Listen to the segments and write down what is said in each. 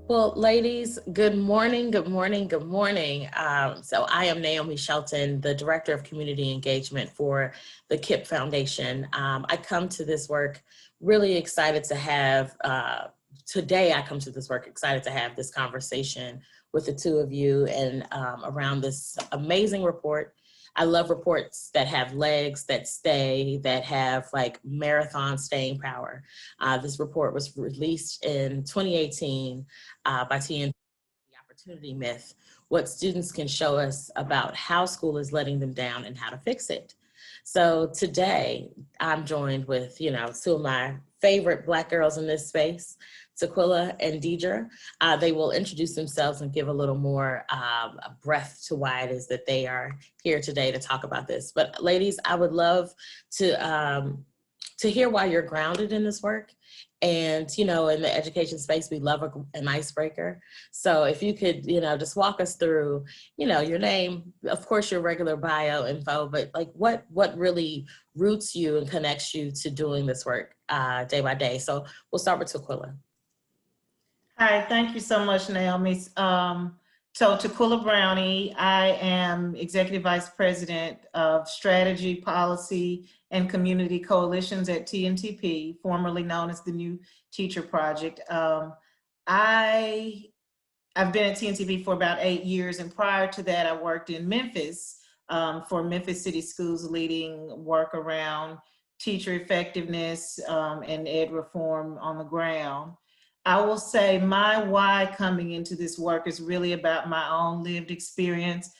Well, ladies, good morning, good morning, good morning. So I am Naomi Shelton, the Director of Community Engagement for the KIPP Foundation. I come to this work really excited to have, today I come to this work excited to have this conversation with the two of you and around this amazing report. I love reports that have legs, that stay, that have like marathon staying power. This report was released in 2018 by TNT, The Opportunity Myth, what students can show us about how school is letting them down and how to fix it. So today I'm joined with, two of my favorite Black girls in this space, Aquila and Deidre. They will introduce themselves and give a little more breath to why it is that they are here today to talk about this. But ladies, I would love to hear why you're grounded in this work. And, in the education space, we love an icebreaker. So if you could, just walk us through, your name, of course, your regular bio info, but like what really roots you and connects you to doing this work day by day. So we'll start with Aquila. Hi, thank you so much, Naomi. So Aquila Brownie, I am Executive Vice President of Strategy, Policy, and Community Coalitions at TNTP, formerly known as the New Teacher Project. I've been at TNTP for about 8 years, and prior to that, I worked in Memphis for Memphis City Schools, leading work around teacher effectiveness and ed reform on the ground. I will say my why coming into this work is really about my own lived experience.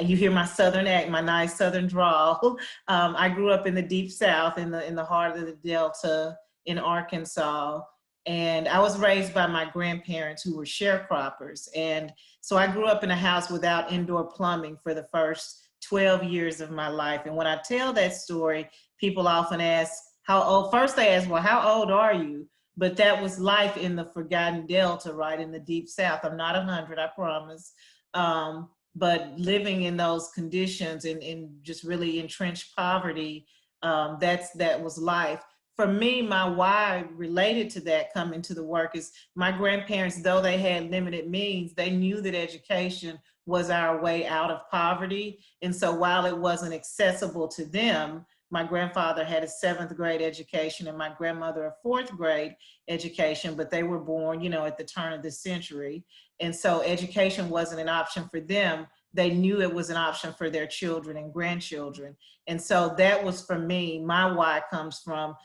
You hear my Southern act, my nice Southern drawl. I grew up in the Deep South, in the heart of the Delta in Arkansas. And I was raised by my grandparents who were sharecroppers. And so I grew up in a house without indoor plumbing for the first 12 years of my life. And when I tell that story, people often ask, how old? First they ask, well, how old are you? But that was life in the forgotten Delta, right in the Deep South. I'm not 100, I promise. But living in those conditions and just really entrenched poverty, that was life. For me, my why related to that coming to the work is my grandparents, though they had limited means, they knew that education was our way out of poverty. And so while it wasn't accessible to them, my grandfather had a 7th grade education and my grandmother a 4th grade education, but they were born, at the turn of the century. And so education wasn't an option for them. They knew it was an option for their children and grandchildren. And so that was, for me, my why comes from,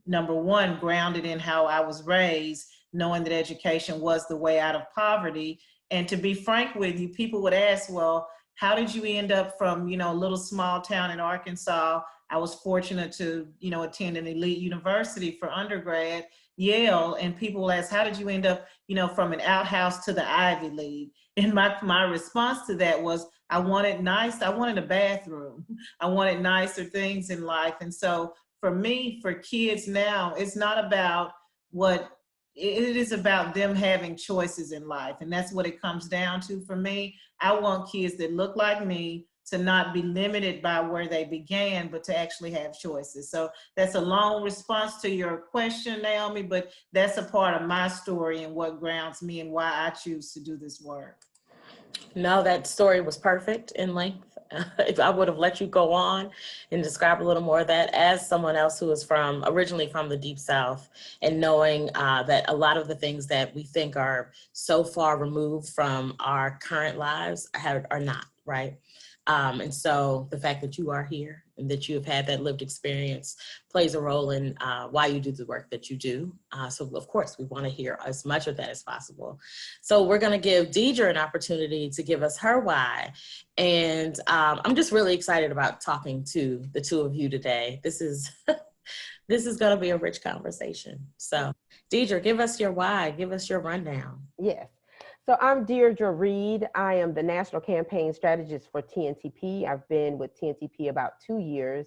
number one, grounded in how I was raised, knowing that education was the way out of poverty. And to be frank with you, people would ask, well, how did you end up from, a little small town in Arkansas? I was fortunate to, attend an elite university for undergrad, Yale, and people will ask, how did you end up, from an outhouse to the Ivy League? And my response to that was, I wanted a bathroom. I wanted nicer things in life. And so for me, for kids now, it's not about it is about them having choices in life. And that's what it comes down to for me. I want kids that look like me to not be limited by where they began, but to actually have choices. So that's a long response to your question, Naomi, but that's a part of my story and what grounds me and why I choose to do this work. No, that story was perfect in length. If I would have let you go on and describe a little more of that as someone else who is originally from the Deep South, and knowing that a lot of the things that we think are so far removed from our current lives are not, right? And so the fact that you are here and that you have had that lived experience plays a role in why you do the work that you do. So of course, we want to hear as much of that as possible. So we're going to give Deidre an opportunity to give us her why. And I'm just really excited about talking to the two of you today. This is going to be a rich conversation. So Deidre, give us your why, give us your rundown. Yes. So I'm Deidre Reed. I am the National Campaign Strategist for TNTP. I've been with TNTP about 2 years,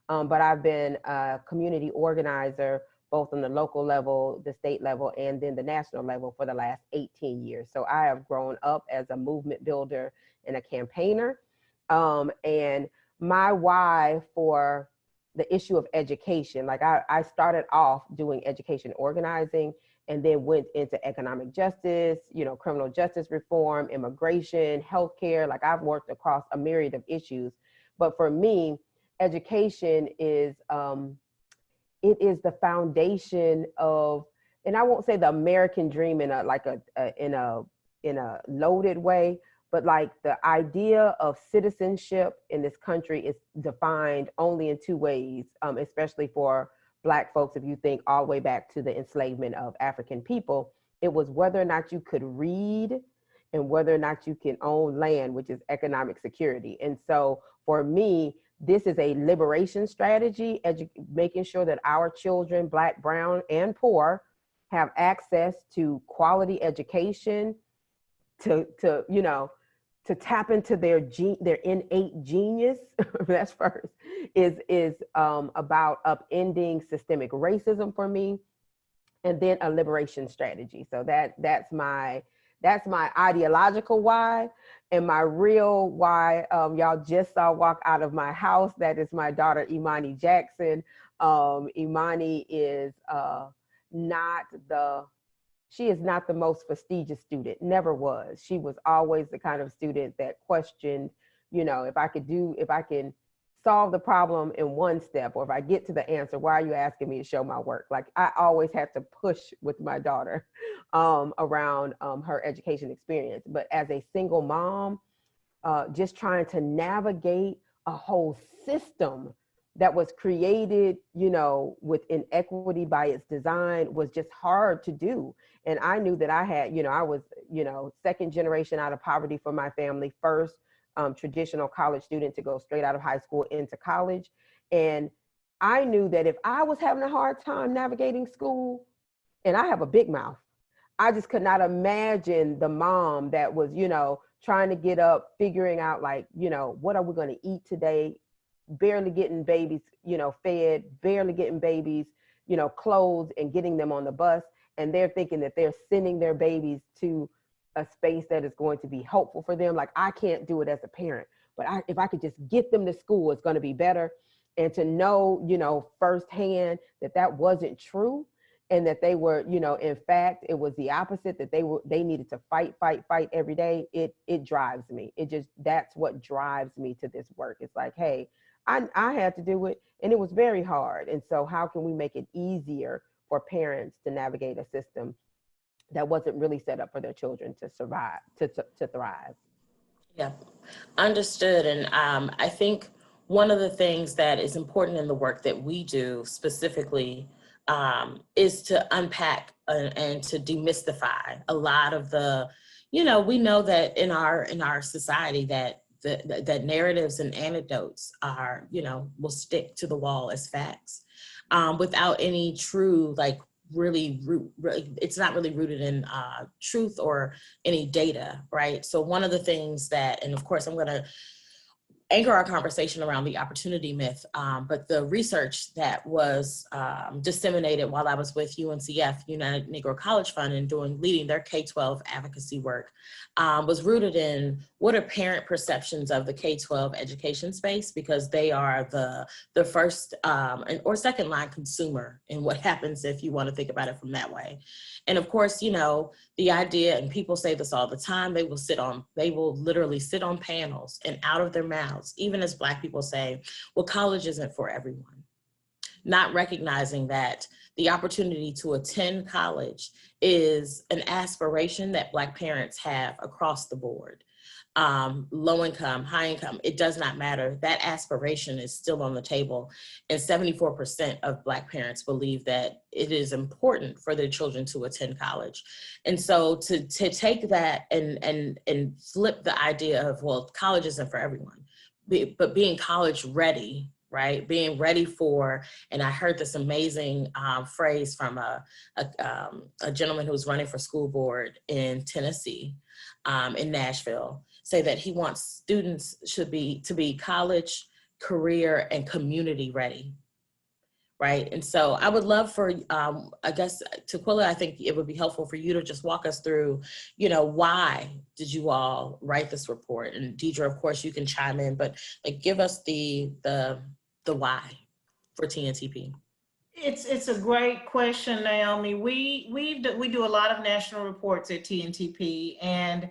but I've been a community organizer both on the local level, the state level, and then the national level for the last 18 years. So I have grown up as a movement builder and a campaigner. And my why for the issue of education, like I started off doing education organizing, and then went into economic justice, criminal justice reform, immigration, healthcare. Like I've worked across a myriad of issues. But for me, education is, it is the foundation of, and I won't say the American dream in a loaded way, but like the idea of citizenship in this country is defined only in two ways, especially for Black folks. If you think all the way back to the enslavement of African people, it was whether or not you could read and whether or not you can own land, which is economic security. And so for me, this is a liberation strategy, making sure that our children, Black, brown, and poor, have access to quality education, to tap into their innate genius. That's first, is about upending systemic racism for me, and then a liberation strategy. So that's my ideological why. And my real why, y'all just saw walk out of my house. That is my daughter, Imani Jackson. Imani is she is not the most prestigious student, never was. She was always the kind of student that questioned, if I can solve the problem in one step, or if I get to the answer, why are you asking me to show my work? Like I always had to push with my daughter around her education experience. But as a single mom, just trying to navigate a whole system that was created, with inequity by its design was just hard to do. And I knew that I had, I was, second generation out of poverty for my family, first traditional college student to go straight out of high school into college. And I knew that if I was having a hard time navigating school, and I have a big mouth, I just could not imagine the mom that was, trying to get up, figuring out like, what are we going to eat today? Barely getting babies, fed, barely getting babies, clothed, and getting them on the bus. And they're thinking that they're sending their babies to a space that is going to be helpful for them. Like I can't do it as a parent, but if I could just get them to school, it's going to be better. And to know, firsthand that wasn't true, and that they were, in fact, it was the opposite, that they needed to fight every day. It drives me. That's what drives me to this work. It's like, hey, I had to do it, and it was very hard. And so how can we make it easier for parents to navigate a system that wasn't really set up for their children to survive, to thrive? Yeah, understood. And I think one of the things that is important in the work that we do specifically is to unpack and to demystify a lot of the, we know that in our society that that narratives and anecdotes are, will stick to the wall as facts without any true, like really it's not really rooted in truth or any data, right? So one of the things that, and of course I'm going to anchor our conversation around the opportunity myth, but the research that was disseminated while I was with UNCF, United Negro College Fund, and leading their K-12 advocacy work was rooted in what are parent perceptions of the K-12 education space, because they are the first or second line consumer in what happens, if you want to think about it from that way. And of course, the idea, and people say this all the time, they will literally sit on panels and out of their mouths, even as Black people say, well, college isn't for everyone. Not recognizing that the opportunity to attend college is an aspiration that Black parents have across the board. Low income, high income, it does not matter. That aspiration is still on the table. And 74% of Black parents believe that it is important for their children to attend college. And so to take that and flip the idea of, well, college isn't for everyone, but being college ready, right? Being ready for, and I heard this amazing phrase from a gentleman who's running for school board in Tennessee, in Nashville, say that he wants students to be college, career, and community ready, right? And so I would love for, I guess, Aquila, I think it would be helpful for you to just walk us through, why did you all write this report? And Deidre, of course, you can chime in, but like, give us the why for TNTP. It's a great question, Naomi. We do a lot of national reports at TNTP, and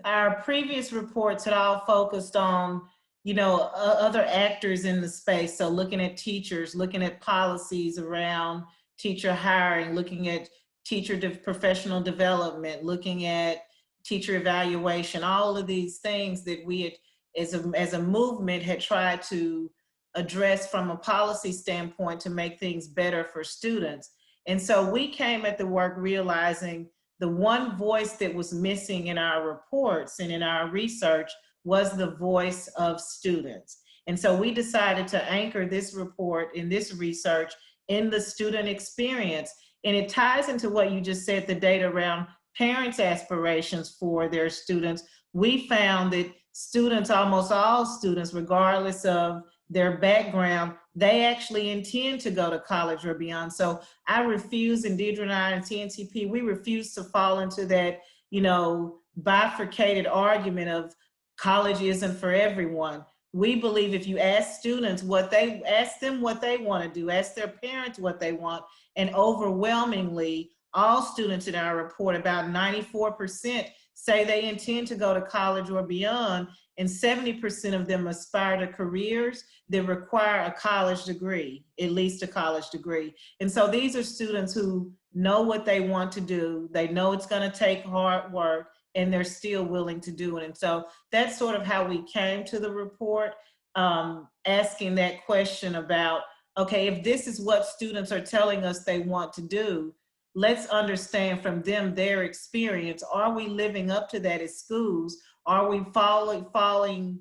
our previous reports had all focused on, you know, other actors in the space. So looking at teachers, looking at policies around teacher hiring, looking at teacher professional development, looking at teacher evaluation, all of these things that we had, as a movement, had tried to address from a policy standpoint to make things better for students. And so we came at the work realizing the one voice that was missing in our reports and in our research was the voice of students. And so we decided to anchor this report and this research in the student experience. And it ties into what you just said, the data around parents' aspirations for their students. We found that students, almost all students, regardless of their background, they actually intend to go to college or beyond. So I refuse, and Deidre and I and TNTP, we refuse to fall into that, you know, bifurcated argument of college isn't for everyone. We believe if you ask students ask them what they want to do, ask their parents what they want, and overwhelmingly, all students in our report, about 94%, say they intend to go to college or beyond, and 70% of them aspire to careers that require a college degree, at least a college degree. And so these are students who know what they want to do, they know it's going to take hard work, and they're still willing to do it. And so that's sort of how we came to the report, asking that question about, okay, if this is what students are telling us they want to do, let's understand from them their experience. Are we living up to that as schools? Are we falling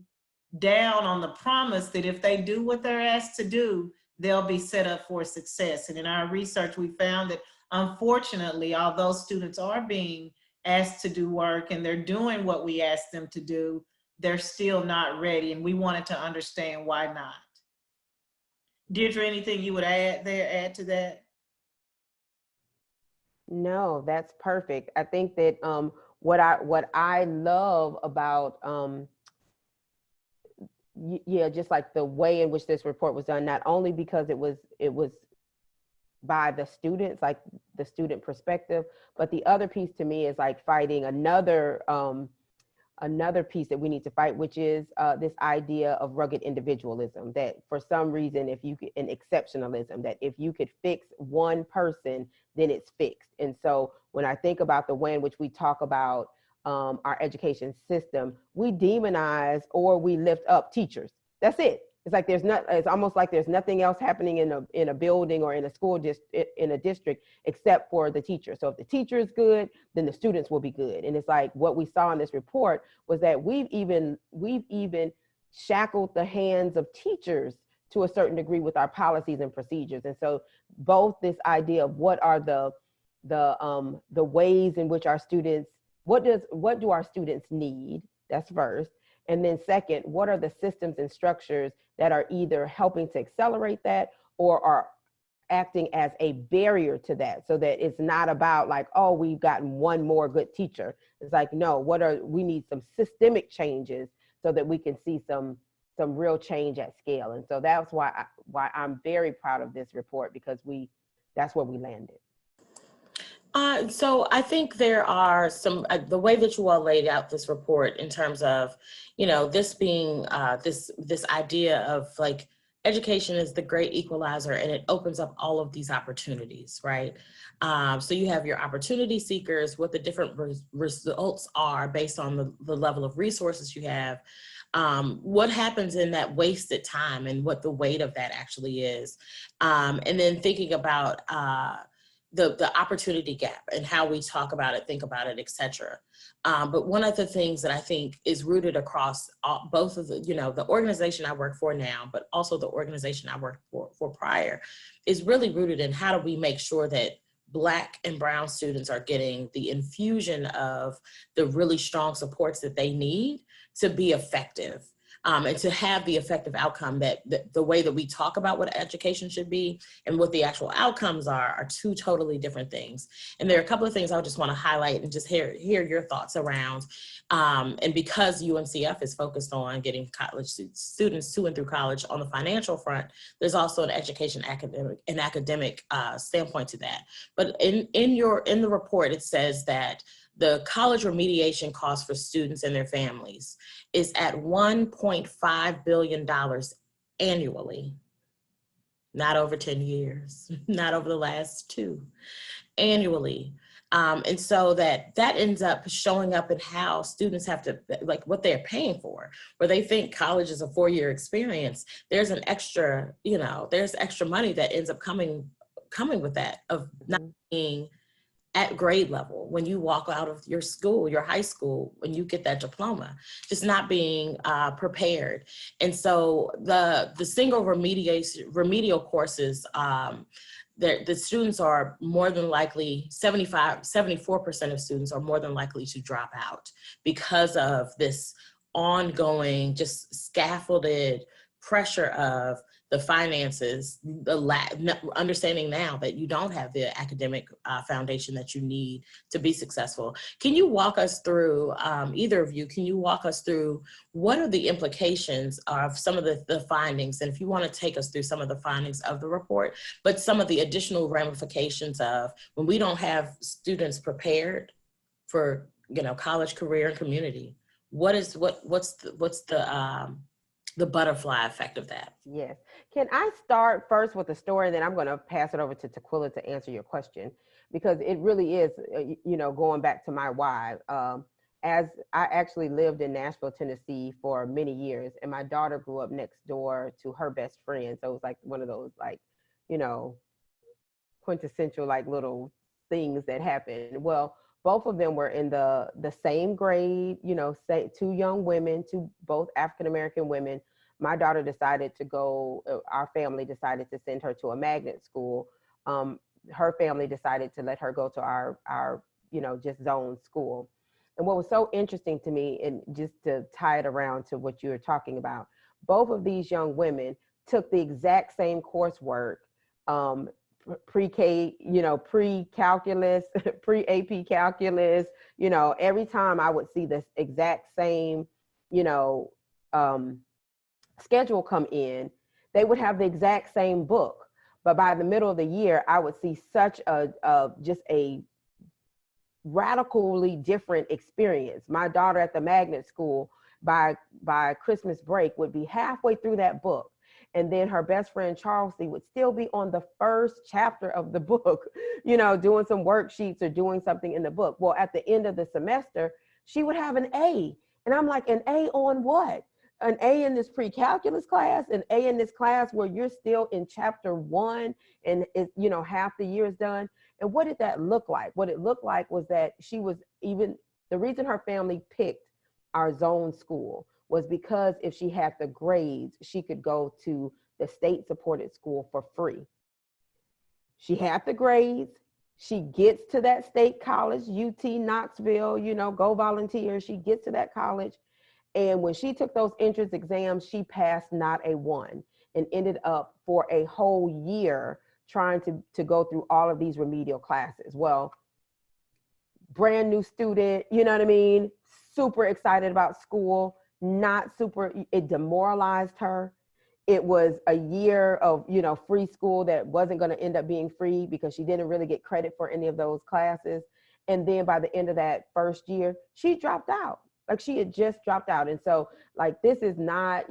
down on the promise that if they do what they're asked to do, they'll be set up for success? And in our research, we found that unfortunately, although students are being asked to do work and they're doing what we asked them to do, they're still not ready. And we wanted to understand why not. Deidre, anything you would add to that? No, that's perfect. I think that what I love about yeah, just like the way in which this report was done, not only because it was by the students, like the student perspective, but the other piece to me is like fighting another piece that we need to fight, which is this idea of rugged individualism, that for some reason, and exceptionalism, that if you could fix one person, then it's fixed. And so when I think about the way in which we talk about our education system, we demonize or we lift up teachers. That's it. It's like it's almost like there's nothing else happening in a building or in a school in a district except for the teacher. So if the teacher is good, then the students will be good. And it's like what we saw in this report was that we've even shackled the hands of teachers to a certain degree with our policies and procedures. And so both this idea of what are the ways in which our students, what do our students need? That's first. And then second, what are the systems and structures that are either helping to accelerate that or are acting as a barrier to that, so that it's not about like, oh, we've gotten one more good teacher. It's like, no, we need some systemic changes so that we can see some real change at scale. And so that's why I'm very proud of this report, because that's where we landed. So I think there are some, the way that you all laid out this report in terms of, you know, this being this idea of like education is the great equalizer, and it opens up all of these opportunities, right? So you have your opportunity seekers, what the different results are based on the level of resources you have, what happens in that wasted time and what the weight of that actually is. And then thinking about the opportunity gap and how we talk about it, think about it, et cetera. But one of the things that I think is rooted across both of the, you know, the organization I work for now, but also the organization I worked for prior, is really rooted in how do we make sure that Black and Brown students are getting the infusion of the really strong supports that they need to be effective. and to have the effective outcome that the way that we talk about what education should be and what the actual outcomes are two totally different things. And there are a couple of things I just want to highlight and just hear your thoughts around. And because UNCF is focused on getting college students to and through college on the financial front, there's also an education academic standpoint to that. But in the report, it says that the college remediation cost for students and their families is at $1.5 billion annually, not over 10 years, not over the last 2, annually. And so that ends up showing up in how students have to, like what they're paying for, where they think college is a 4-year experience. There's an extra, there's extra money that ends up coming with that, of not being at grade level when you walk out of your school, your high school, when you get that diploma, just not being prepared. And so the single remedial courses, the students are more than likely, 74% of students are more than likely to drop out because of this ongoing, just scaffolded pressure of the finances, understanding now that you don't have the academic foundation that you need to be successful. Can you walk us through, either of you, can you walk us through what are the implications of some of the findings? And if you want to take us through some of the findings of the report, but some of the additional ramifications of when we don't have students prepared for, college, career, and community, what's the butterfly effect of that? Yes. Can I start first with the story, and then I'm going to pass it over to Aquila to answer your question, because it really is, going back to my why. As I actually lived in Nashville, Tennessee for many years, and my daughter grew up next door to her best friend. So it was like one of those, quintessential, little things that happened. Well, both of them were in the same grade, two young women, both African-American women. My daughter decided to go, our family decided to send her to a magnet school. Her family decided to let her go to our just zone school. And what was so interesting to me, and just to tie it around to what you were talking about, both of these young women took the exact same coursework, pre-K, pre-calculus, pre-AP calculus, every time I would see this exact same, schedule come in, they would have the exact same book. But by the middle of the year, I would see such just a radically different experience. My daughter at the magnet school by Christmas break would be halfway through that book. And then her best friend, Charlesy, would still be on the first chapter of the book, doing some worksheets or doing something in the book. Well, at the end of the semester, she would have an A. And I'm like, an A on what? An A in this pre-calculus class, an A in this class where you're still in chapter 1 and it's, half the year is done. And what did that look like? What it looked like was that the reason her family picked our zone school was because if she had the grades, she could go to the state supported school for free. She had the grades. She gets to that state college, UT Knoxville, go volunteer. She gets to that college. And when she took those entrance exams, she passed not a 1 and ended up for a whole year trying to go through all of these remedial classes. Well, brand new student, super excited about school, it demoralized her. It was a year of, free school that wasn't going to end up being free because she didn't really get credit for any of those classes. And then by the end of that first year, she dropped out. She had just dropped out. And so this is not,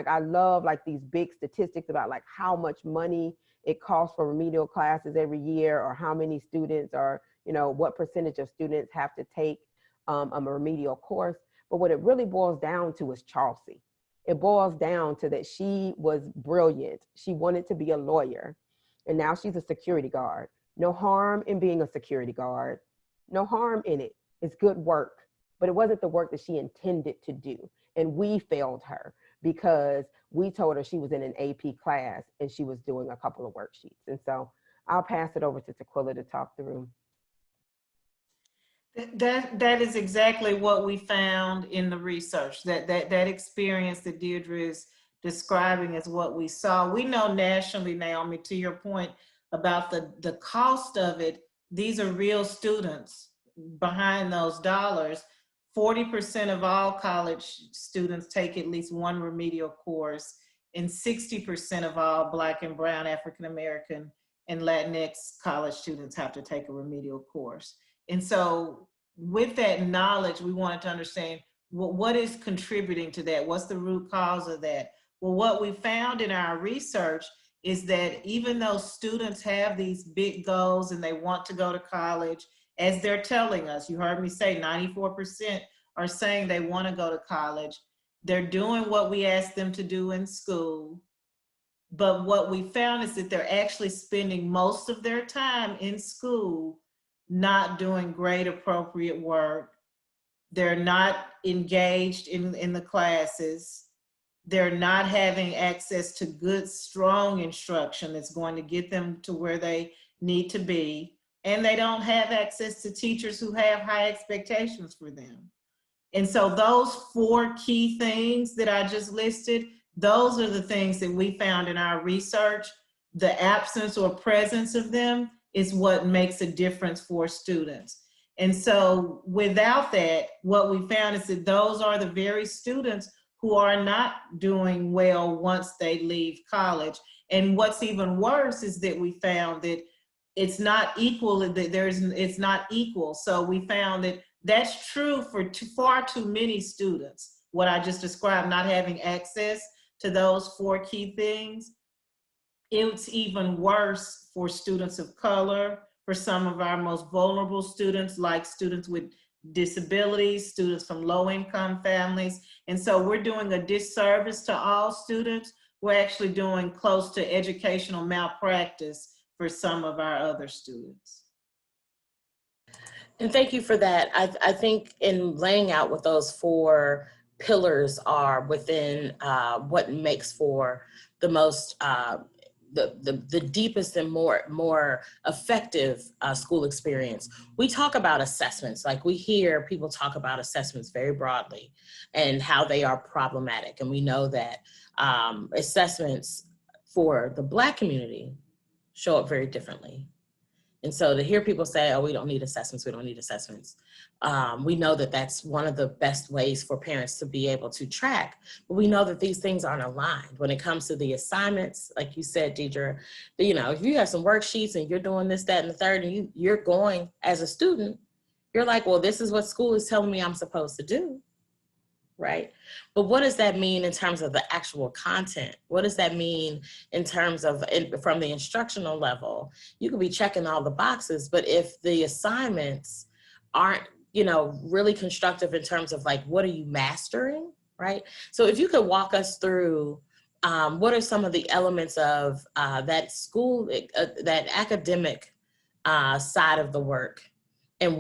I love these big statistics about how much money it costs for remedial classes every year, or how many students, or, what percentage of students have to take a remedial course. But what it really boils down to is Charlesy. It boils down to that she was brilliant. She wanted to be a lawyer, and now she's a security guard. No harm in being a security guard. No harm in it. It's good work. But it wasn't the work that she intended to do. And we failed her because we told her she was in an AP class and she was doing a couple of worksheets. And so I'll pass it over to Aquila to talk through. That is exactly what we found in the research. That experience that Deidre is describing is what we saw. We know nationally, Naomi, to your point about the cost of it, these are real students behind those dollars. 40% of all college students take at least one remedial course, and 60% of all Black and Brown, African American, and Latinx college students have to take a remedial course. And so with that knowledge, we wanted to understand what is contributing to that? What's the root cause of that? Well, what we found in our research is that even though students have these big goals and they want to go to college, as they're telling us, you heard me say 94% are saying they want to go to college. They're doing what we asked them to do in school. But what we found is that they're actually spending most of their time in school not doing grade appropriate work. They're not engaged in the classes. They're not having access to good, strong instruction that's going to get them to where they need to be. And they don't have access to teachers who have high expectations for them. And so those 4 key things that I just listed, those are the things that we found in our research. The absence or presence of them is what makes a difference for students. And so without that, what we found is that those are the very students who are not doing well once they leave college. And what's even worse is that we found that it's not equal, that it's not equal. So we found that that's true for far too many students. What I just described, not having access to those 4 key things. It's even worse for students of color, for some of our most vulnerable students, like students with disabilities, students from low-income families. And so we're doing a disservice to all students. We're actually doing close to educational malpractice for some of our other students. And thank you for that. I think in laying out what those 4 pillars are within what makes for the most the deepest and more effective school experience. We talk about assessments, like we hear people talk about assessments very broadly and how they are problematic. And we know that assessments for the Black community show up very differently. And so to hear people say, oh, we don't need assessments, we don't need assessments. We know that that's one of the best ways for parents to be able to track, but we know that these things aren't aligned. When it comes to the assignments, like you said, Deidre, if you have some worksheets and you're doing this, that, and the third, and you're going as a student, you're like, well, this is what school is telling me I'm supposed to do, right? But what does that mean in terms of the actual content? What does that mean in terms of, from the instructional level? You could be checking all the boxes, but if the assignments aren't, really constructive in terms of like, what are you mastering, right? So if you could walk us through what are some of the elements of that school, that academic side of the work, and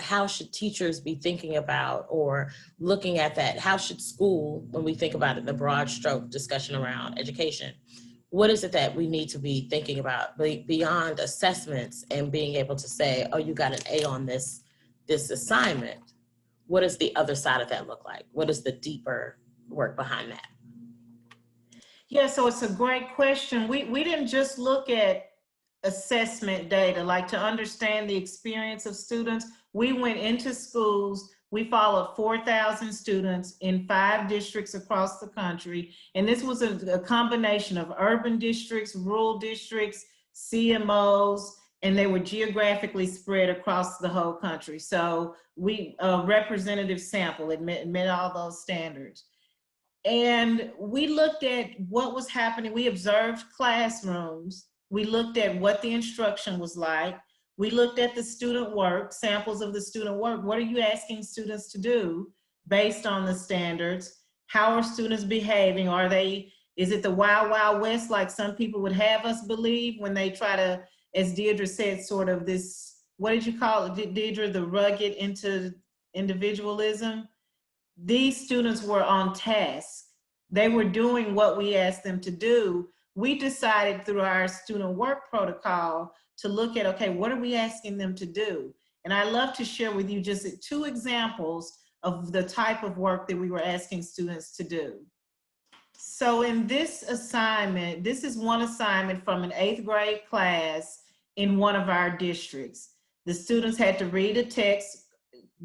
how should teachers be thinking about or looking at that? How should school, when we think about it, the broad stroke discussion around education, what is it that we need to be thinking about beyond assessments and being able to say, oh, you got an A on this assignment? What does the other side of that look like? What is the deeper work behind that? Yeah, so it's a great question. We didn't just look at assessment data, like to understand the experience of students. We went into schools, we followed 4,000 students in 5 districts across the country. And this was a combination of urban districts, rural districts, CMOs, and they were geographically spread across the whole country. So we, a representative sample, it met all those standards. And we looked at what was happening. We observed classrooms. We looked at what the instruction was like. We looked at the student work, samples of the student work. What are you asking students to do based on the standards? How are students behaving? Is it the wild, wild west like some people would have us believe when they try to, as Deidre said, sort of this, what did you call it, Deidre, the rugged into individualism? These students were on task. They were doing what we asked them to do. We decided through our student work protocol to look at, okay, what are we asking them to do? And I love to share with you just 2 examples of the type of work that we were asking students to do. So in this assignment, this is one assignment from an 8th grade class in one of our districts. The students had to read a text,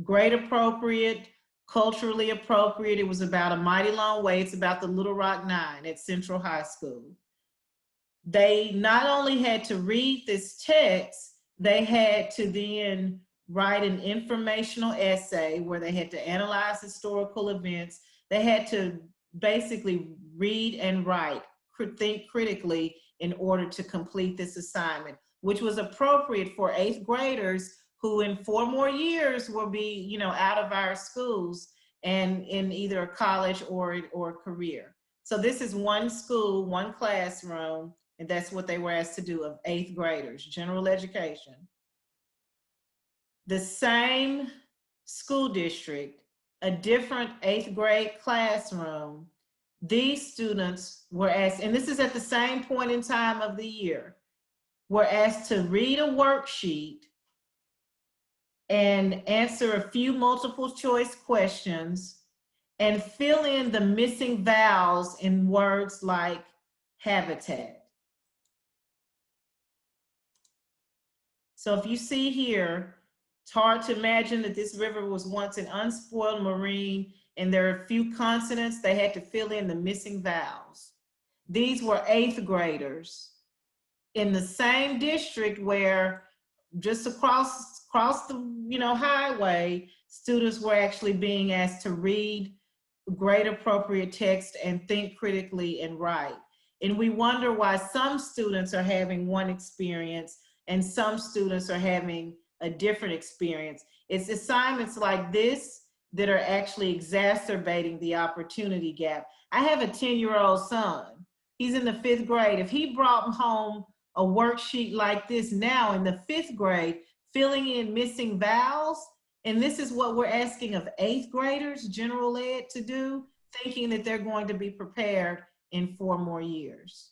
grade appropriate, culturally appropriate. It was about A Mighty Long Way. It's about the Little Rock Nine at Central High School. They not only had to read this text, they had to then write an informational essay where they had to analyze historical events. They had to basically read and write, think critically in order to complete this assignment, which was appropriate for 8th graders who in 4 more years will be, you know, out of our schools and in either a college or career. So this is one school, one classroom, and that's what they were asked to do of 8th graders, general education. The same school district, a different 8th grade classroom, these students were asked, and this is at the same point in time of the year, were asked to read a worksheet and answer a few multiple choice questions and fill in the missing vowels in words like habitat. So if you see here, it's hard to imagine that this river was once an unspoiled marine and there are a few consonants. They had to fill in the missing vowels. These were 8th graders in the same district where just across the highway, students were actually being asked to read grade appropriate text and think critically and write. And we wonder why some students are having one experience and some students are having a different experience. It's assignments like this that are actually exacerbating the opportunity gap. I have a 10-year-old son. He's in the 5th grade. If he brought home a worksheet like this now in the 5th grade, filling in missing vowels, and this is what we're asking of 8th graders, general ed, to do, thinking that they're going to be prepared in 4 more years.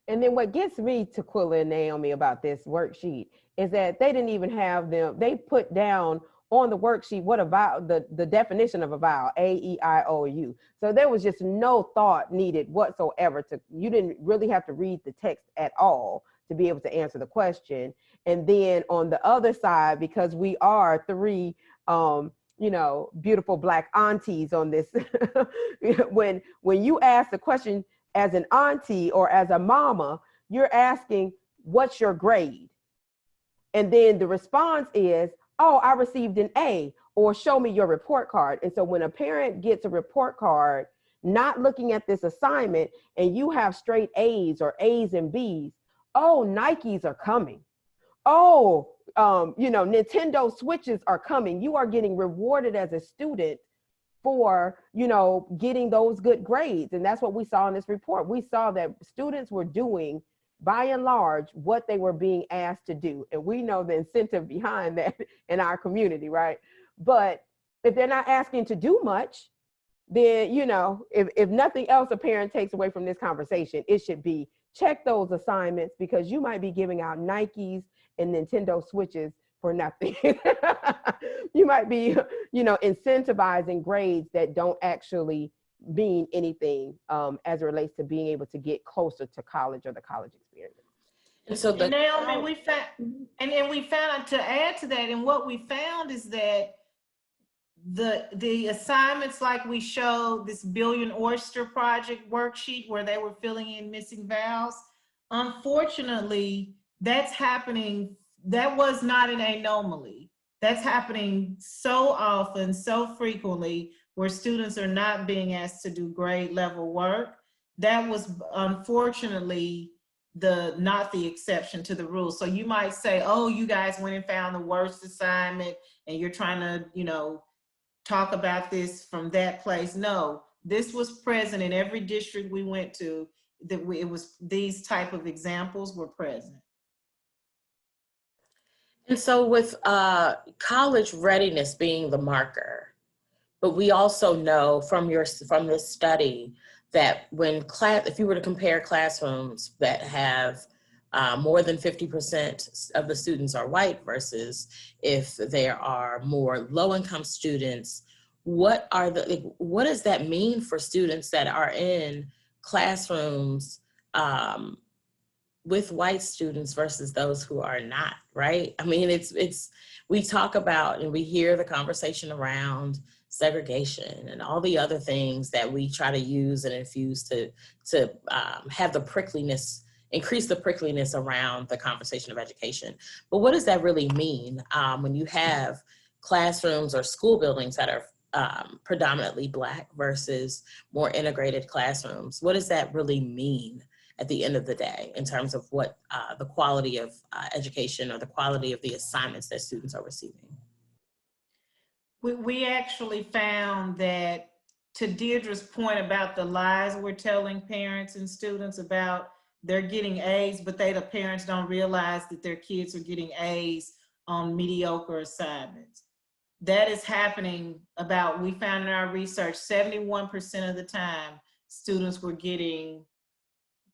And then what gets me to Aquila and Naomi about this worksheet is that they didn't even have them, they put down on the worksheet what a vowel, the definition of a vowel, A, E, I, O, U. So there was just no thought needed whatsoever you didn't really have to read the text at all to be able to answer the question. And then on the other side, because we are 3 beautiful Black aunties on this, when you ask the question as an auntie or as a mama, you're asking, what's your grade? And then the response is, oh, I received an A, or show me your report card. And so when a parent gets a report card, not looking at this assignment, and you have straight A's or A's and B's, oh, Nikes are coming. Oh, Nintendo Switches are coming. You are getting rewarded as a student for, getting those good grades. And that's what we saw in this report. We saw that students were doing, by and large, what they were being asked to do. And we know the incentive behind that in our community, right? But if they're not asking to do much, then, if nothing else a parent takes away from this conversation, it should be check those assignments, because you might be giving out Nikes and Nintendo Switches for nothing. You might be, incentivizing grades that don't actually mean anything as it relates to being able to get closer to college or the college experience. And so Naomi, we found, to add to that, and what we found is that the assignments, like we showed this Billion Oyster Project worksheet where they were filling in missing vowels, unfortunately, that's happening. That was not an anomaly. That's happening so often, so frequently, where students are not being asked to do grade level work. That was unfortunately not the exception to the rule. So you might say, oh, you guys went and found the worst assignment and you're trying to, talk about this from that place. No, this was present in every district we went to. These type of examples were present. And so with college readiness being the marker, but we also know from this study that if you were to compare classrooms that have more than 50% of the students are white versus if there are more low-income students, what does that mean for students that are in classrooms with white students versus those who are not, right? I mean, we talk about and we hear the conversation around segregation and all the other things that we try to use and infuse to have the prickliness, increase the prickliness around the conversation of education. But what does that really mean when you have classrooms or school buildings that are predominantly Black versus more integrated classrooms? What does that really mean at the end of the day in terms of what the quality of education or the quality of the assignments that students are receiving? We actually found that, to Deidre's point about the lies we're telling parents and students about they're getting A's, but the parents don't realize that their kids are getting A's on mediocre assignments. That is happening we found in our research, 71% of the time, students were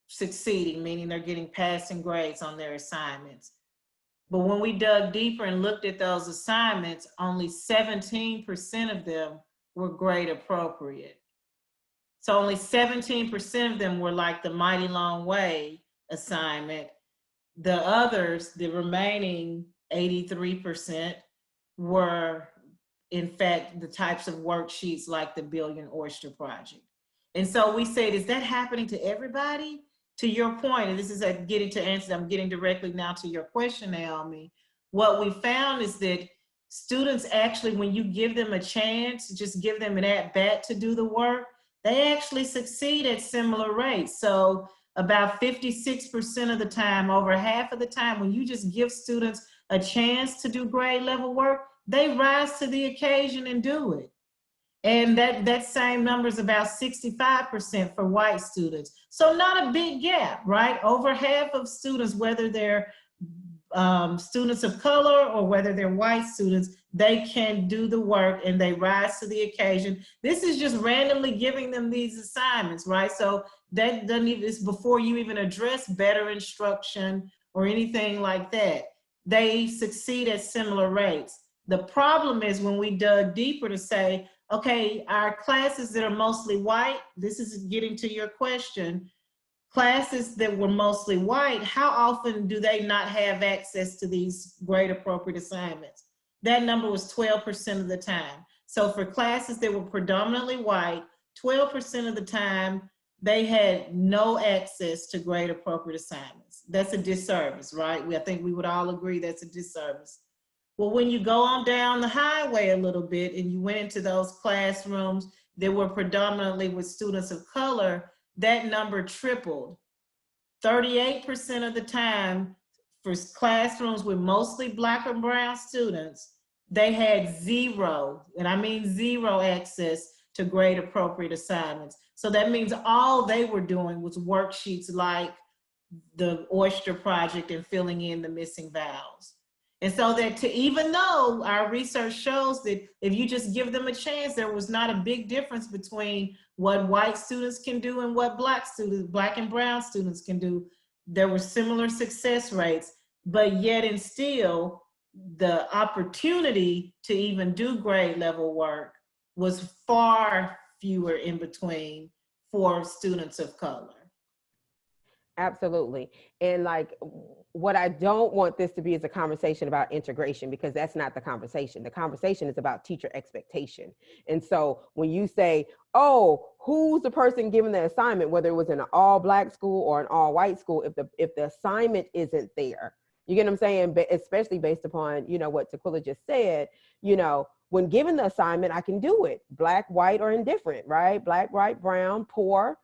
succeeding, meaning they're getting passing grades on their assignments. But when we dug deeper and looked at those assignments, only 17% of them were grade appropriate. So only 17% of them were like the Mighty Long Way assignment. The others, the remaining 83%, were in fact the types of worksheets like the Billion Oyster Project. And so we said, is that happening to everybody? To your point, and this is I'm getting directly now to your question, Naomi. What we found is that students actually, when you give them a chance, just give them an at-bat to do the work, they actually succeed at similar rates. So about 56% of the time, over half of the time, when you just give students a chance to do grade level work, they rise to the occasion and do it. And that same number is about 65% for white students. So not a big gap, right? Over half of students, whether they're students of color or whether they're white students, they can do the work and they rise to the occasion. This is just randomly giving them these assignments, right? So that doesn't even, it's before you even address better instruction or anything like that. They succeed at similar rates. The problem is when we dug deeper to say, okay, our classes that are mostly white, this is getting to your question, classes that were mostly white, how often do they not have access to these grade appropriate assignments? That number was 12% of the time. So for classes that were predominantly white, 12% of the time, they had no access to grade appropriate assignments. That's a disservice, right? I think we would all agree that's a disservice. Well, when you go on down the highway a little bit and you went into those classrooms that were predominantly with students of color, that number tripled. 38% of the time for classrooms with mostly Black and brown students, they had zero, and I mean zero, access to grade appropriate assignments. So that means all they were doing was worksheets like the Oyster Project and filling in the missing vowels. And so that even though our research shows that if you just give them a chance, there was not a big difference between what white students can do and what Black and brown students can do. There were similar success rates, but yet and still the opportunity to even do grade level work was far fewer in between for students of color. Absolutely. And like, what I don't want this to be is a conversation about integration, because that's not the conversation. The conversation is about teacher expectation. And so when you say, oh, who's the person giving the assignment, whether it was in an all Black school or an all white school, if the assignment isn't there, you get what I'm saying? But especially based upon, you know, what Aquila just said, you know, when given the assignment, I can do it. Black, white, or indifferent, right? Black, white, brown, poor.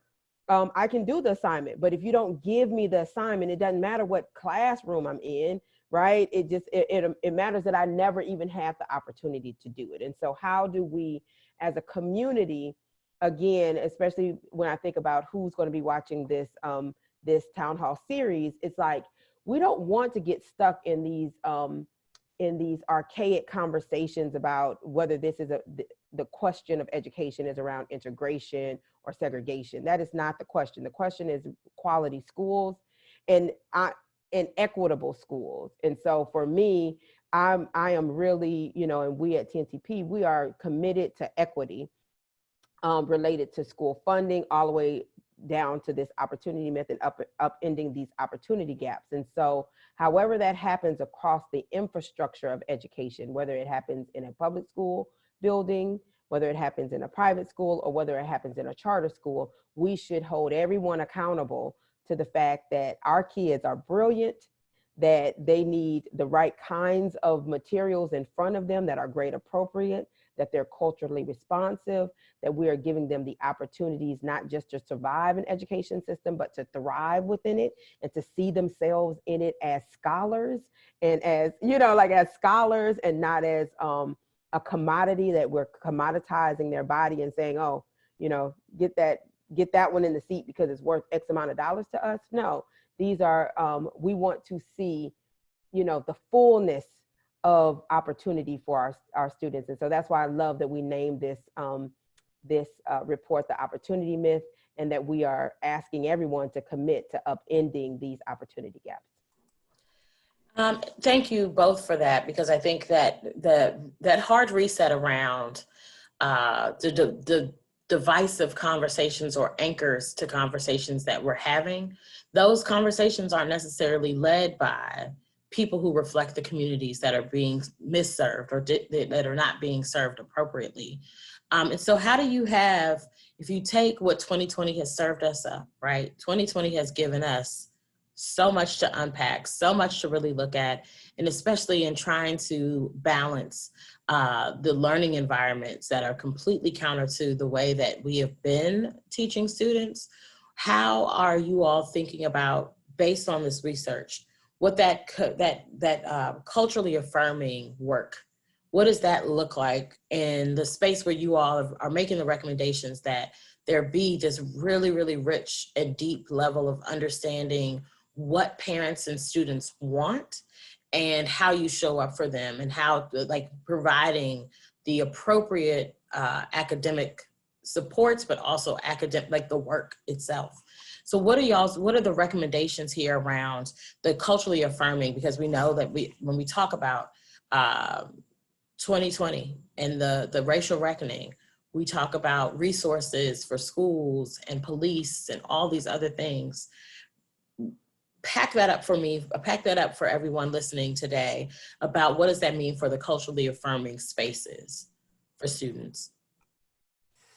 I can do the assignment. But if you don't give me the assignment, it doesn't matter what classroom I'm in, right? It matters that I never even have the opportunity to do it. And so how do we, as a community, again, especially when I think about who's going to be watching this, this town hall series, it's like, we don't want to get stuck in these archaic conversations about whether this is the question of education is around integration or segregation. That is not the question. The question is quality schools. And and equitable schools. And so for me, I am really, and we at TNTP, we are committed to equity related to school funding, all the way down to this opportunity myth and upending these opportunity gaps. And so however that happens across the infrastructure of education, whether it happens in a public school building, whether it happens in a private school, or whether it happens in a charter school, we should hold everyone accountable to the fact that our kids are brilliant, that they need the right kinds of materials in front of them that are grade appropriate, that they're culturally responsive, that we are giving them the opportunities not just to survive an education system, but to thrive within it and to see themselves in it as scholars and as, as scholars and not as a commodity that we're commoditizing their body and saying, oh, get that one in the seat because it's worth X amount of dollars to us. No, these are, we want to see, the fullness of opportunity for our students. And so that's why I love that we named this report the opportunity myth, and that we are asking everyone to commit to upending these opportunity gaps. Thank you both for that, because I think that that hard reset around the divisive conversations or anchors to conversations that we're having, those conversations aren't necessarily led by people who reflect the communities that are being misserved or that are not being served appropriately. And so how do you have, if you take what 2020 has served us up, right? 2020 has given us so much to unpack, so much to really look at, and especially in trying to balance the learning environments that are completely counter to the way that we have been teaching students. How are you all thinking about, based on this research, what that culturally affirming work, what does that look like in the space where you all are making the recommendations that there be this really, really rich and deep level of understanding what parents and students want and how you show up for them, and how providing the appropriate academic supports, but also academic, the work itself. So what are the recommendations here around the culturally affirming? Because we know that when we talk about 2020 and the racial reckoning, we talk about resources for schools and police and all these other things. Pack that up for me, pack that up for everyone listening today about what does that mean for the culturally affirming spaces for students?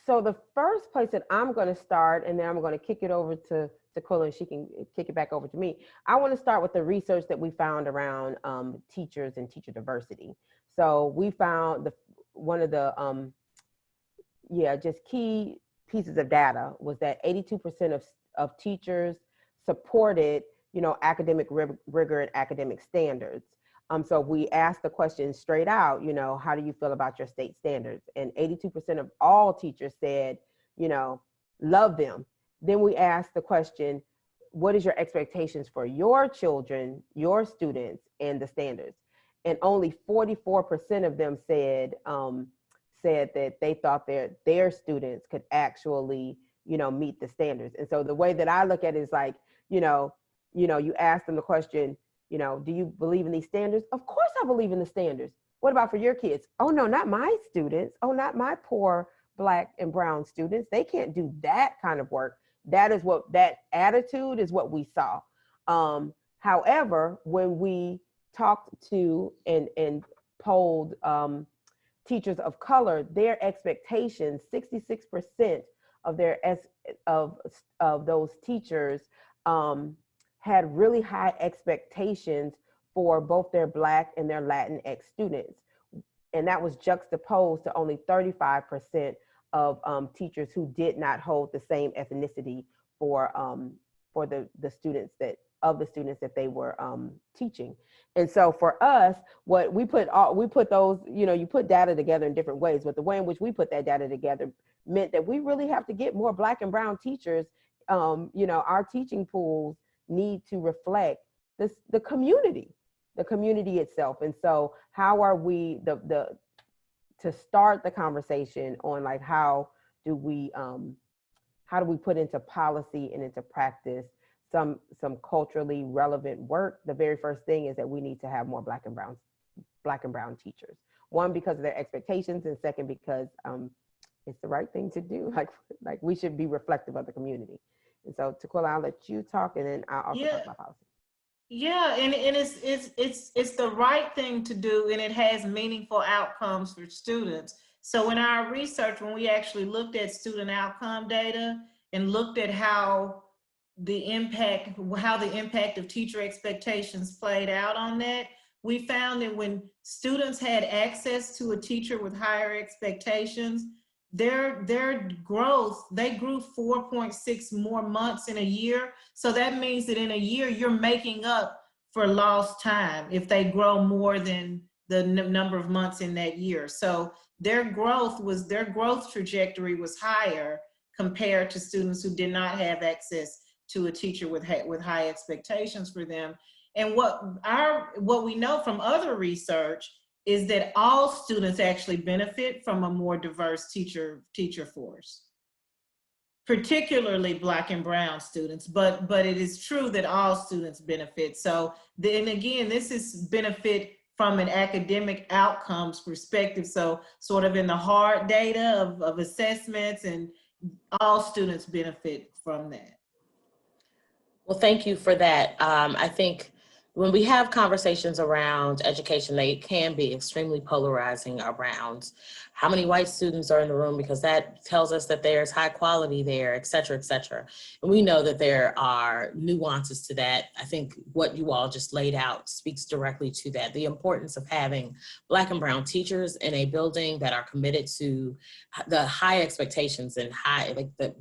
So the first place that I'm going to start, and then I'm going to kick it over to Aquila, and she can kick it back over to me. I want to start with the research that we found around teachers and teacher diversity. So we found one of the just key pieces of data was that 82% of teachers supported academic rigor and academic standards. So we asked the question straight out, how do you feel about your state standards? And 82% of all teachers said, love them. Then we asked the question, what is your expectations for your children, your students, and the standards? And only 44% of them said that they thought their students could actually, meet the standards. And so the way that I look at it is like, you ask them the question, do you believe in these standards? Of course I believe in the standards. What about for your kids? Oh no, not my students. Oh, not my poor Black and brown students. They can't do that kind of work. That attitude is what we saw. However, when we talked to and polled teachers of color, their expectations, 66% of those teachers had really high expectations for both their Black and their Latinx students. And that was juxtaposed to only 35% of teachers who did not hold the same ethnicity for the students that they were teaching. And so for us, what we put those, you put data together in different ways, but the way in which we put that data together meant that we really have to get more Black and brown teachers. Our teaching pools need to reflect the community itself. And so how are we to start the conversation on how do we put into policy and into practice some culturally relevant work, the very first thing is that we need to have more Black and brown teachers. One, because of their expectations, and second, because it's the right thing to do. Like we should be reflective of the community. And so, Tequila, I'll let you talk, and then I'll also talk about policy. Yeah, and it's the right thing to do, and it has meaningful outcomes for students. So in our research, when we actually looked at student outcome data and looked at how the impact of teacher expectations played out on that, we found that when students had access to a teacher with higher expectations, their growth, they grew 4.6 more months in a year. So that means that in a year, you're making up for lost time if they grow more than the number of months in that year. So their growth trajectory was higher compared to students who did not have access to a teacher with high expectations for them. And what we know from other research is that all students actually benefit from a more diverse teacher force, particularly Black and brown students, but it is true that all students benefit. So then again, this is benefit from an academic outcomes perspective. So sort of in the hard data of assessments, and all students benefit from that. Well, thank you for that. I think when we have conversations around education, they can be extremely polarizing around how many white students are in the room, because that tells us that there's high quality there, et cetera, et cetera. And we know that there are nuances to that. I think what you all just laid out speaks directly to that. The importance of having Black and brown teachers in a building that are committed to the high expectations and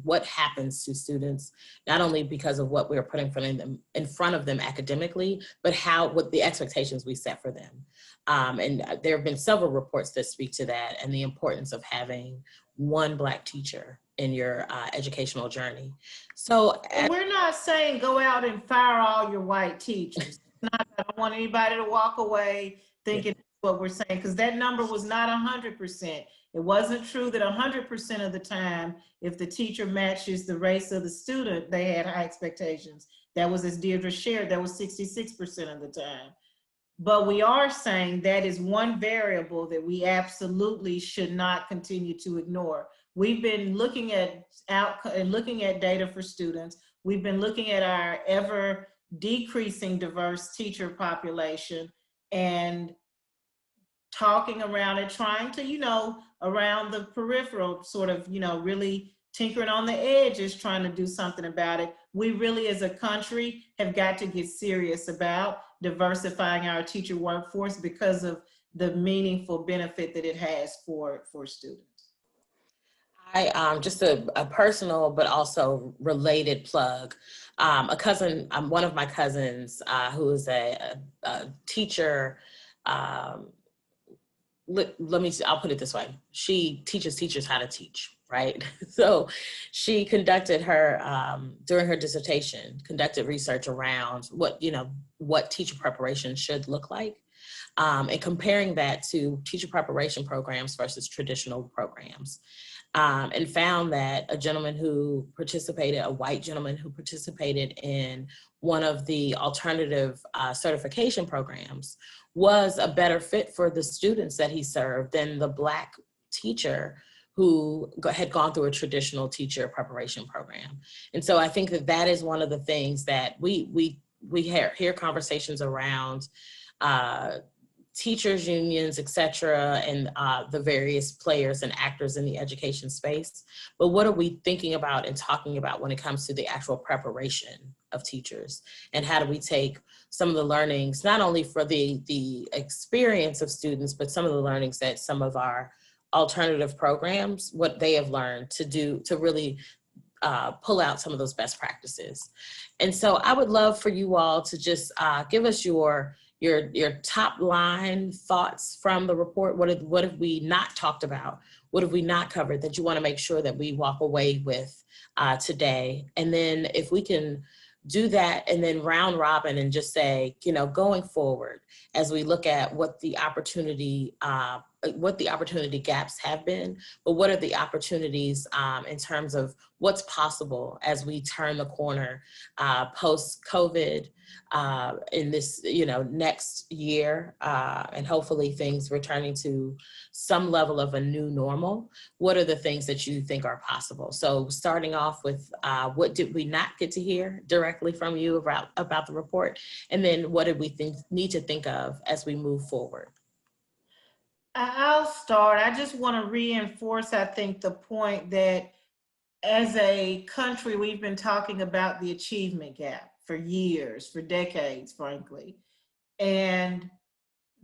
what happens to students, not only because of what we're putting in front of them academically, but what the expectations we set for them. And there have been several reports that speak to that and the importance of having one Black teacher in your educational journey. So we're not saying go out and fire all your white teachers. I don't want anybody to walk away thinking that's what we're saying, because that number was not 100%. It wasn't true that 100% of the time, if the teacher matches the race of the student, they had high expectations. That was, as Deidre shared, that was 66% of the time. But we are saying that is one variable that we absolutely should not continue to ignore. We've been looking at data for students. We've been looking at our ever decreasing diverse teacher population and talking around it, trying to, around the peripheral, sort of, really tinkering on the edges, trying to do something about it. We really, as a country, have got to get serious about diversifying our teacher workforce because of the meaningful benefit that it has for students. I just a personal but also related plug. One of my cousins who is a teacher. I'll put it this way. She teaches teachers how to teach, right? So she conducted during her dissertation, conducted research around what teacher preparation should look like, and comparing that to teacher preparation programs versus traditional programs. And found that a white gentleman who participated in one of the alternative certification programs was a better fit for the students that he served than the Black teacher who had gone through a traditional teacher preparation program. And so I think that is one of the things that we hear conversations around teachers unions, et cetera, and the various players and actors in the education space. But what are we thinking about and talking about when it comes to the actual preparation of teachers? And how do we take some of the learnings, not only for the experience of students, but some of the learnings that some of our alternative programs, what they have learned to really pull out some of those best practices. And so I would love for you all to just give us your top line thoughts from the report. What have we not talked about? What have we not covered that you want to make sure that we walk away with today? And then if we can do that and then round robin and just say, going forward, as we look at what the opportunity what the opportunity gaps have been, but what are the opportunities in terms of what's possible as we turn the corner post-COVID in this, next year, and hopefully things returning to some level of a new normal. What are the things that you think are possible? So starting off with what did we not get to hear directly from you about the report? And then what did we need to think of as we move forward? I'll start. I just want to reinforce, I think, the point that as a country, we've been talking about the achievement gap for years, for decades, frankly. And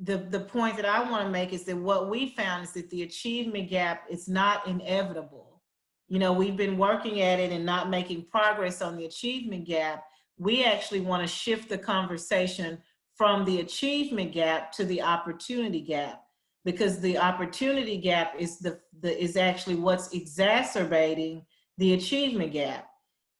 the point that I want to make is that what we found is that the achievement gap is not inevitable. We've been working at it and not making progress on the achievement gap. We actually want to shift the conversation from the achievement gap to the opportunity gap, because the opportunity gap is actually what's exacerbating the achievement gap.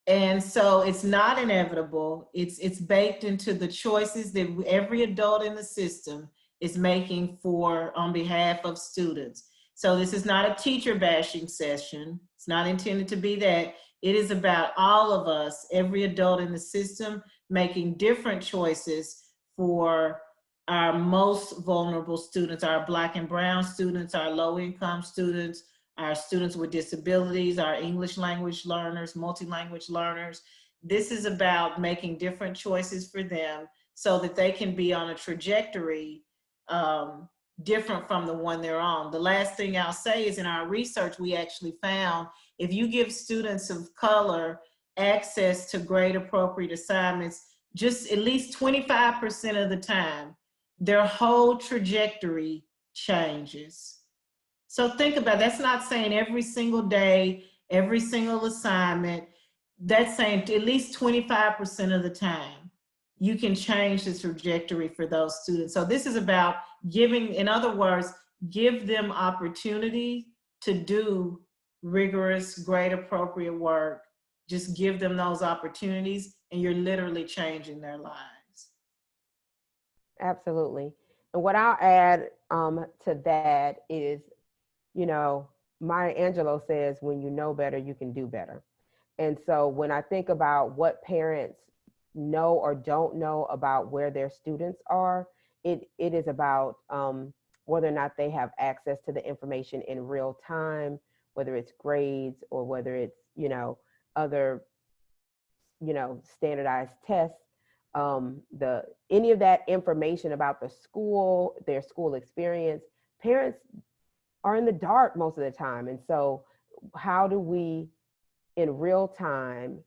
And so it's not inevitable. It's baked into the choices that every adult in the system is making on behalf of students. So this is not a teacher bashing session. It's not intended to be that. It is about all of us, every adult in the system, making different choices for our most vulnerable students, our Black and Brown students, our low-income students, our students with disabilities, our English language learners, multi-language learners. This is about making different choices for them so that they can be on a trajectory different from the one they're on. The last thing I'll say is in our research, we actually found if you give students of color access to grade appropriate assignments, just at least 25% of the time, their whole trajectory changes. So think about it. That's not saying every single day, every single assignment. That's saying at least 25% of the time, you can change the trajectory for those students. So this is about giving, in other words, give them opportunity to do rigorous, grade appropriate work. Just give them those opportunities and you're literally changing their lives. Absolutely. And what I'll add to that is, Maya Angelou says, when you know better, you can do better. And so when I think about what parents know or don't know about where their students are, it is about whether or not they have access to the information in real time, whether it's grades or whether it's, other, standardized tests. Any of that information about the school, their school experience, parents are in the dark most of the time. And so how do we in real time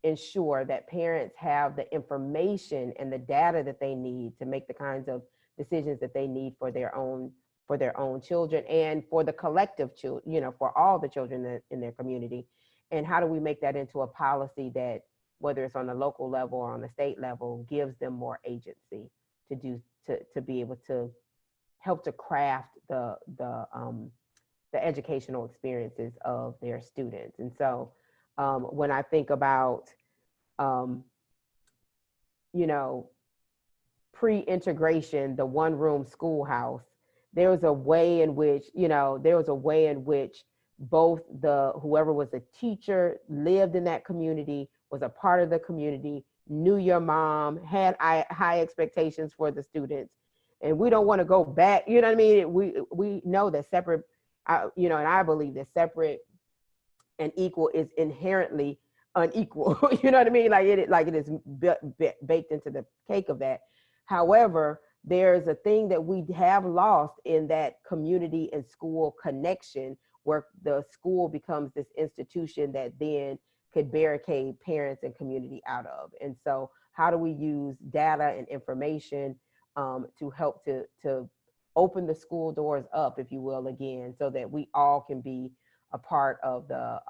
ensure that parents have the information and the data that they need to make the kinds of decisions that they need for their own children and for the collective children, for all the children in their community? And how do we make that into a policy that, whether it's on the local level or on the state level, gives them more agency to be able to help to craft the educational experiences of their students? And so when I think about, pre-integration, the one-room schoolhouse, there was a way in which, both whoever was a teacher lived in that community, was a part of the community, knew your mom, had high expectations for the students. And we don't want to go back, you know what I mean? We know that separate, and I believe that separate and equal is inherently unequal. You know what I mean? Like it is baked into the cake of that. However, there's a thing that we have lost in that community and school connection, where the school becomes this institution that then could barricade parents and community out of. And so how do we use data and information to help to open the school doors up, if you will, again, so that we all can be a part of the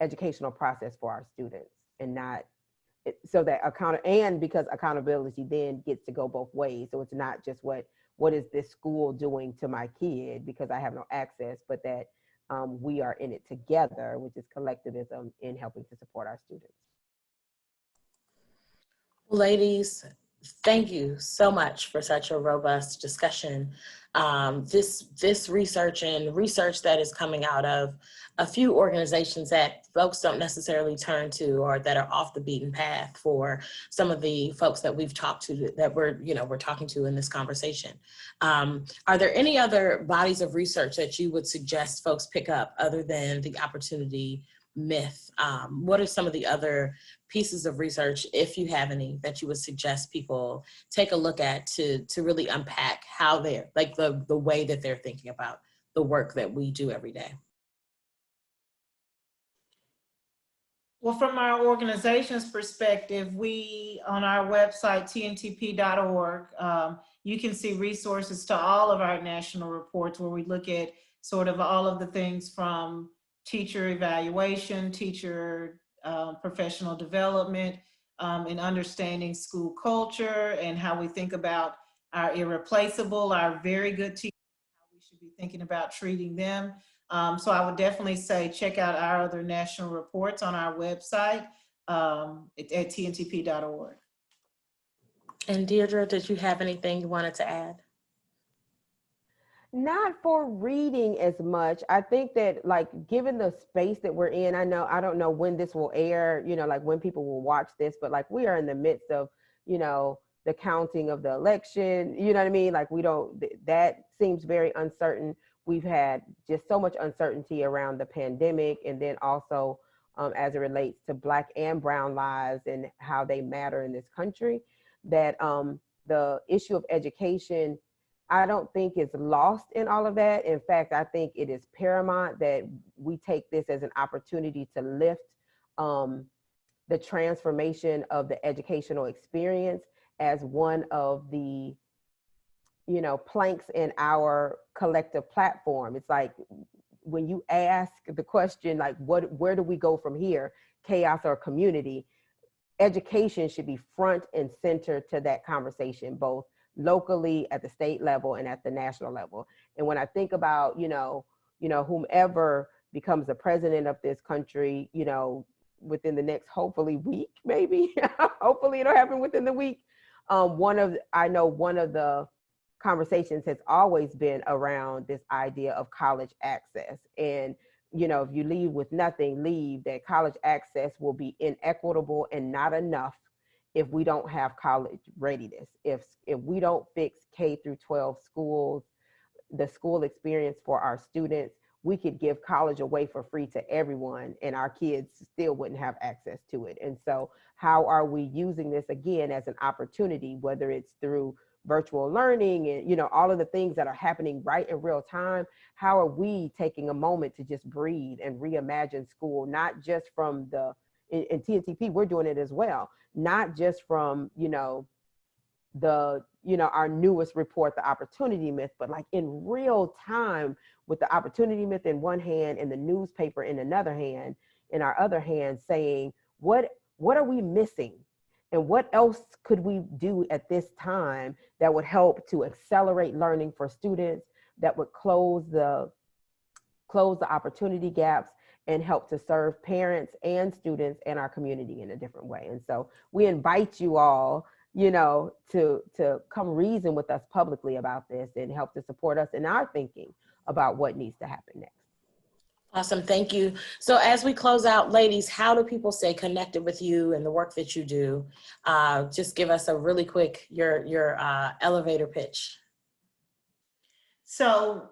educational process for our students, and not so that because accountability then gets to go both ways. So it's not just what is this school doing to my kid because I have no access, but that we are in it together, which is collectivism in helping to support our students. Ladies, Thank you so much for such a robust discussion. This research and research that is coming out of a few organizations that folks don't necessarily turn to, or that are off the beaten path for some of the folks that we've talked to, that we're talking to in this conversation. Are there any other bodies of research that you would suggest folks pick up other than the opportunity myth? What are some of the other pieces of research, if you have any, that you would suggest people take a look at to really unpack how they're, like, the way that they're thinking about the work that we do every day? Well, from our organization's perspective, we, on our website, tntp.org, you can see resources to all of our national reports, where we look at sort of all of the things from teacher evaluation, teacher professional development, and understanding school culture, and how we think about our irreplaceable, our very good teachers, how we should be thinking about treating them. So I would definitely say check out our other national reports on our website at tntp.org. And Deidre, did you have anything you wanted to add? Not for reading as much. I think that, like, given the space that we're in, I don't know when this will air, like when people will watch this, but like we are in the midst of, the counting of the election, you know what I mean? Like that seems very uncertain. We've had just so much uncertainty around the pandemic, and then also as it relates to Black and Brown lives and how they matter in this country, that the issue of education, I don't think is lost in all of that. In fact, I think it is paramount that we take this as an opportunity to lift the transformation of the educational experience as one of the planks in our collective platform. It's like when you ask the question, like, where do we go from here, chaos or community? Education should be front and center to that conversation, both locally, at the state level, and at the national level. And when I think about, whomever becomes the president of this country, within the next, hopefully, week, maybe, hopefully it'll happen within the week. One of the conversations has always been around this idea of college access. And, if you leave with nothing, that college access will be inequitable and not enough if we don't have college readiness. If we don't fix K through 12 schools, the school experience for our students, we could give college away for free to everyone and our kids still wouldn't have access to it. And so how are we using this again as an opportunity, whether it's through virtual learning and all of the things that are happening right in real time? How are we taking a moment to just breathe and reimagine school, not just from in TNTP, we're doing it as well, not just from our newest report, the opportunity myth, but like in real time, with the opportunity myth in one hand and the newspaper in another hand, in our other hand, saying what are we missing, and what else could we do at this time that would help to accelerate learning for students, that would close the opportunity gaps and help to serve parents and students and our community in a different way. And so we invite you all, to come reason with us publicly about this and help to support us in our thinking about what needs to happen next. Awesome, thank you. So as we close out, ladies, how do people stay connected with you and the work that you do? Just give us a really quick, your elevator pitch. So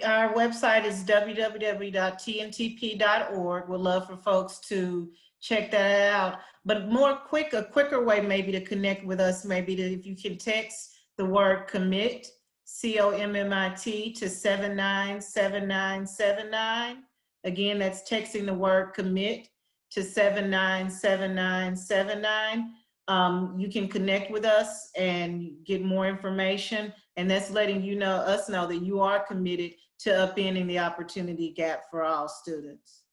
our website is www.tntp.org. We'd love for folks to check that out. But a quicker way maybe to connect with us, if you can text the word commit, COMMIT, to 797979. Again, that's texting the word commit to 797979. You can connect with us and get more information, and that's letting us know that you are committed to upending the opportunity gap for all students.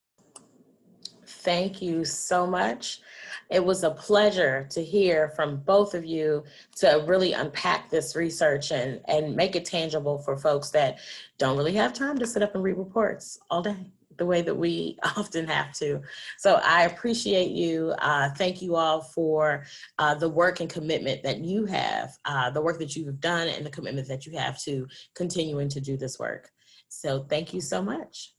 Thank you so much. It was a pleasure to hear from both of you to really unpack this research and make it tangible for folks that don't really have time to sit up and read reports all day. the way that we often have to. So I appreciate you. Thank you all for the work and commitment that you have, the work that you have done and the commitment that you have to continuing to do this work. So thank you so much.